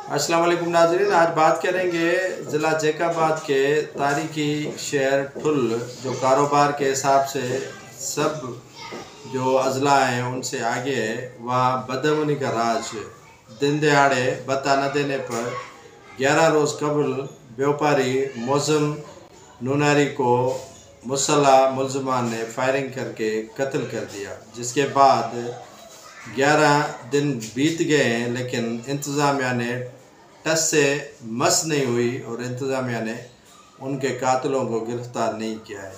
अस्सलाम वालेकुम नाज़रीन। आज बात करेंगे ज़िला जैकाबाद के तारीखी शहर ठुल, जो कारोबार के हिसाब से सब जो अजला हैं उनसे आगे है। वहाँ बदअमनी का राज दिन दहाड़े बता न देने पर 11 रोज़ कबल व्यापारी मौज़म नूनारी को मुसल्लह मुल्ज़मान ने फायरिंग करके कत्ल कर दिया, जिसके बाद 11 दिन बीत गए हैं, लेकिन इंतज़ामिया ने टस से मस नहीं हुई और इंतज़ामिया ने उनके कातिलों को गिरफ़्तार नहीं किया है।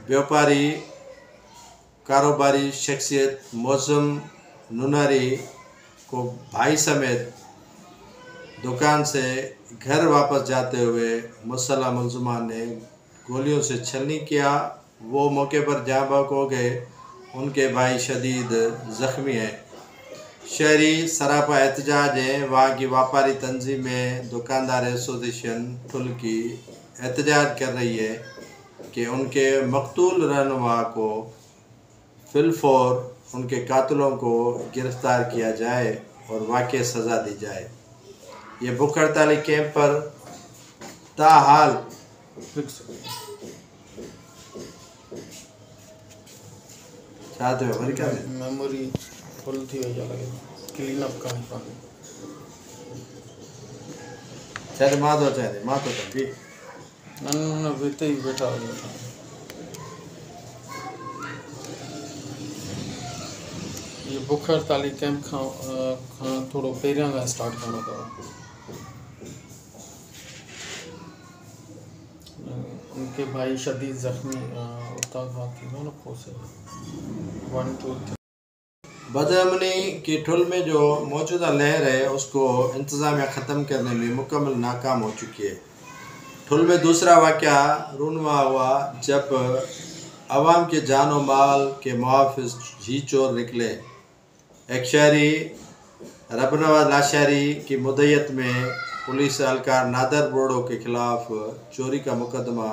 व्यापारी कारोबारी शख्सियत मौज़म नूनारी को भाई समेत दुकान से घर वापस जाते हुए मुसल्लह मुल्ज़मान ने गोलियों से छलनी किया। वो मौके पर जाँ बहक हो गए। उनके भाई शदीद ज़ख्मी हैं। शहरी सरापा एहतजाज हैं। वहाँ की व्यापारी तंजीमें दुकानदार एसोसिएशन ठुल की एहतजाज कर रही है कि उनके मकतूल रहनुमा को फिलफौर उनके कातिलों को गिरफ़्तार किया जाए और वाक़ई सज़ा दी जाए। ये भूख हड़ताली कैंप पर ताहाल चाहते हो क्या मेमोरी फुल थी वही लगे क्लीन अप का पानी चाहे माधो चाहे माधो तभी न बेटे ही बैठा हो गया। ये भूख हड़ताली कैंप खां थोड़ो पहिरियां खां स्टार्ट करणो अथव। उनके भाई शदीद ज़ख्मी उतां खां थी न पोसे 1 2 3। बदअमनी की ठुल में जो मौजूदा लहर है उसको इंतज़ामिया ख़त्म करने में मुकम्मल नाकाम हो चुकी है। ठुल में दूसरा वाक़या रूनुमा हुआ जब अवाम के जान और माल के मुहाफ़िज़ जी चोर निकले। एक शहरी रबनवाज लाशारी की मुद्दत में पुलिस एहलकार नादर बोड़ो के ख़िलाफ़ चोरी का मुकदमा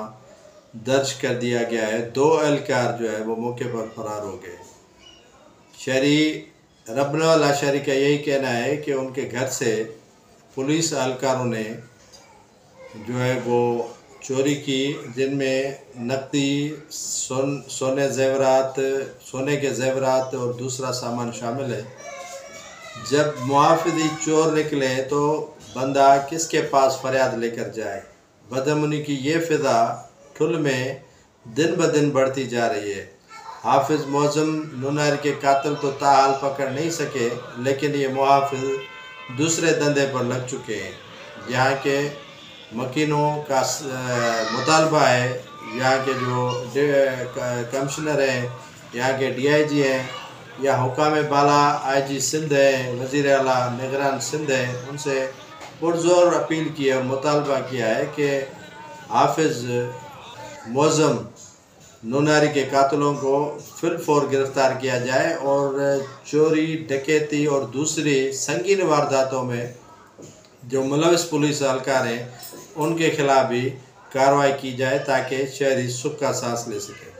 दर्ज कर दिया गया है। 2 एहलकार जो है वो मौके पर फरार हो गए। शहरी रबनवाज लाशारी का यही कहना है कि उनके घर से पुलिस एहलकारों ने जो है वो चोरी की, जिनमें नकदी सोने के ज़ेवरात और दूसरा सामान शामिल है। जब मुहाफ़िज़ी चोर निकले तो बंदा किसके पास फरियाद लेकर जाए। बदअमनी की ये फ़िज़ा ठुल में दिन ब दिन बढ़ती जा रही है। हाफिज़ मौज़म नूनारी के कातिल तो ताहाल पकड़ नहीं सके, लेकिन ये मुहाफ़िज़ दूसरे धंधे पर लग चुके हैं। यहाँ के मकीनों का मुतालबा है, यहाँ के जो कमिश्नर हैं, यहाँ के DIG हैं या हुकाम बाला IG सिंध है, वज़ीर आला निगरान सिंध है, उनसे पुरज़ोर अपील की है और मुतालबा किया है कि हाफिज़ मौज़म नूनारी के कातिलों को फिलफौर गिरफ़्तार किया जाए और चोरी डकैती और दूसरी संगीन वारदातों में जो मुलविस पुलिस एहलकार हैं उनके खिलाफ भी कार्रवाई की जाए ताकि शहरी सुख का सांस ले सकें।